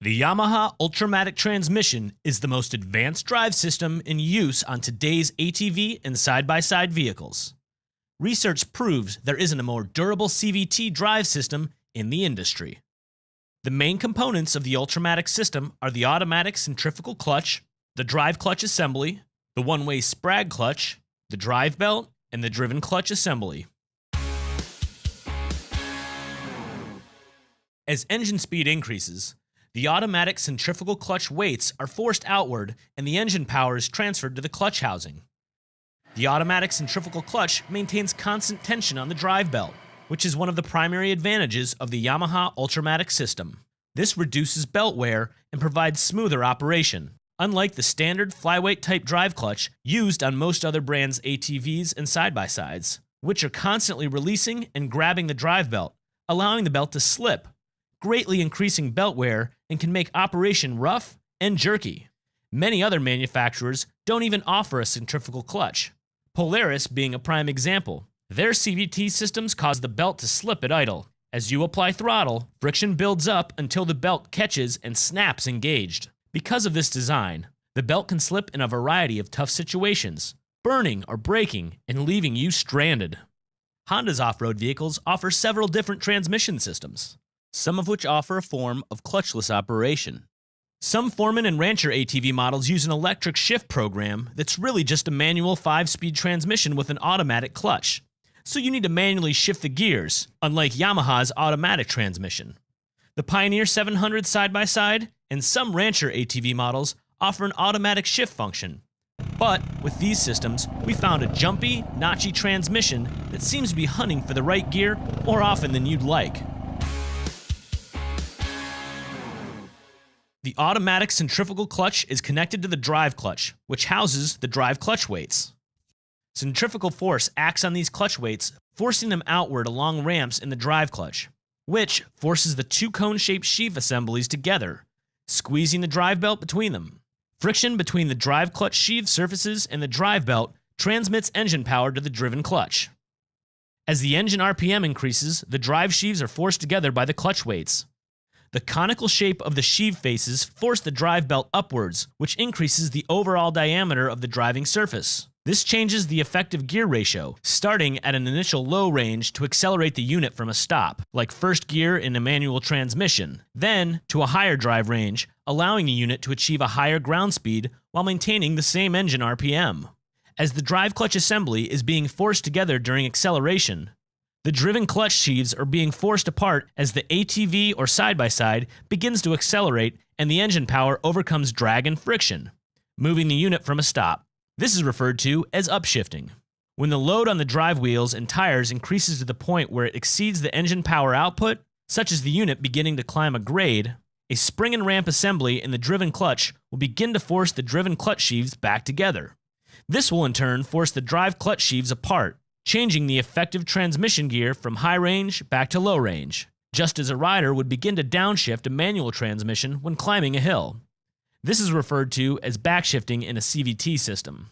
The Yamaha Ultramatic transmission is the most advanced drive system in use on today's ATV and side-by-side vehicles. Research proves there isn't a more durable CVT drive system in the industry. The main components of the Ultramatic system are the automatic centrifugal clutch, the drive clutch assembly, the one-way sprag clutch, the drive belt, and the driven clutch assembly. As engine speed increases, the automatic centrifugal clutch weights are forced outward and the engine power is transferred to the clutch housing. The automatic centrifugal clutch maintains constant tension on the drive belt, which is one of the primary advantages of the Yamaha Ultramatic system. This reduces belt wear and provides smoother operation, unlike the standard flyweight type drive clutch used on most other brands' ATVs and side-by-sides, which are constantly releasing and grabbing the drive belt, allowing the belt to slip, greatly increasing belt wear and can make operation rough and jerky. Many other manufacturers don't even offer a centrifugal clutch, Polaris being a prime example. Their CVT systems cause the belt to slip at idle. As you apply throttle, friction builds up until the belt catches and snaps engaged. Because of this design, the belt can slip in a variety of tough situations, burning or breaking and leaving you stranded. Honda's off-road vehicles offer several different transmission systems, some of which offer a form of clutchless operation. Some Foreman and Rancher ATV models use an electric shift program that's really just a manual 5-speed transmission with an automatic clutch, so you need to manually shift the gears, unlike Yamaha's automatic transmission. The Pioneer 700 side-by-side and some Rancher ATV models offer an automatic shift function. But with these systems, we found a jumpy, notchy transmission that seems to be hunting for the right gear more often than you'd like. The automatic centrifugal clutch is connected to the drive clutch, which houses the drive clutch weights. Centrifugal force acts on these clutch weights, forcing them outward along ramps in the drive clutch, which forces the two cone-shaped sheave assemblies together, squeezing the drive belt between them. Friction between the drive clutch sheave surfaces and the drive belt transmits engine power to the driven clutch. As the engine RPM increases, the drive sheaves are forced together by the clutch weights. The conical shape of the sheave faces force the drive belt upwards, which increases the overall diameter of the driving surface. This changes the effective gear ratio, starting at an initial low range to accelerate the unit from a stop, like first gear in a manual transmission, then to a higher drive range, allowing the unit to achieve a higher ground speed while maintaining the same engine RPM. As the drive clutch assembly is being forced together during acceleration, the driven clutch sheaves are being forced apart as the ATV or side-by-side begins to accelerate and the engine power overcomes drag and friction, moving the unit from a stop. This is referred to as upshifting. When the load on the drive wheels and tires increases to the point where it exceeds the engine power output, such as the unit beginning to climb a grade, a spring and ramp assembly in the driven clutch will begin to force the driven clutch sheaves back together. This will in turn force the drive clutch sheaves apart, changing the effective transmission gear from high range back to low range, just as a rider would begin to downshift a manual transmission when climbing a hill. This is referred to as backshifting in a CVT system.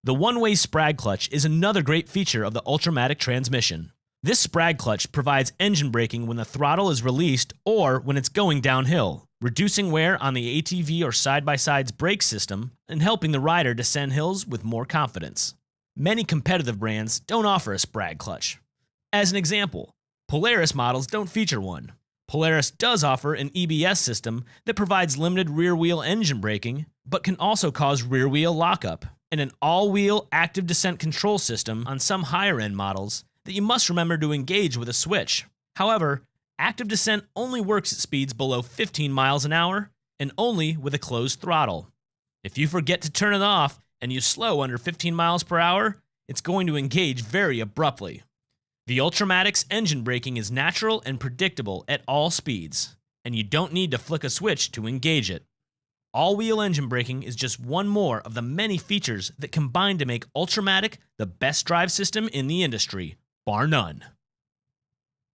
The one-way sprag clutch is another great feature of the Ultramatic transmission. This sprag clutch provides engine braking when the throttle is released or when it's going downhill, reducing wear on the ATV or side-by-side's brake system and helping the rider descend hills with more confidence. Many competitive brands don't offer a sprag clutch. As an example, Polaris models don't feature one. Polaris does offer an EBS system that provides limited rear-wheel engine braking, but can also cause rear-wheel lockup, and an all-wheel active descent control system on some higher-end models that you must remember to engage with a switch. However, active descent only works at speeds below 15 miles an hour and only with a closed throttle. If you forget to turn it off and you slow under 15 miles per hour, it's going to engage very abruptly. The Ultramatic's engine braking is natural and predictable at all speeds, and you don't need to flick a switch to engage it. All-wheel engine braking is just one more of the many features that combine to make Ultramatic the best drive system in the industry, bar none.